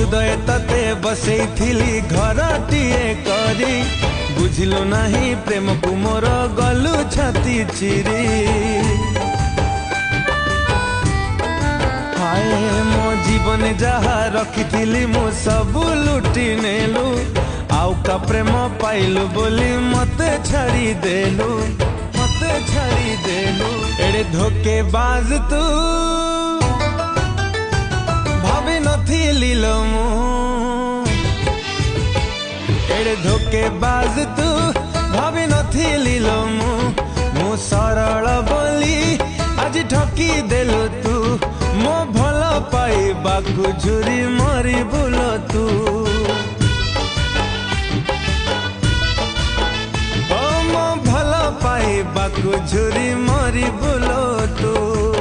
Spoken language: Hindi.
हृदय तते बसैथिली घरटीए करी बुझिलु नहीं प्रेम को मोर गलु छाती चिरी हाय मो जीवन जहा रखिथिली मु सब लुटी नेलु आउ का प्रेम पाइलु बोली मते छाड़ी देलु एड़े धोखेबाज तू भाभी नथिली लो मु एड़े धोखेबाज तू भाभी नथिली लो मु सरल बोली आज ठकी देलु तू मो भल पाइबाकु झुरी मरी बुलो तू पाइबाकु झुरी मरी बुलो तू।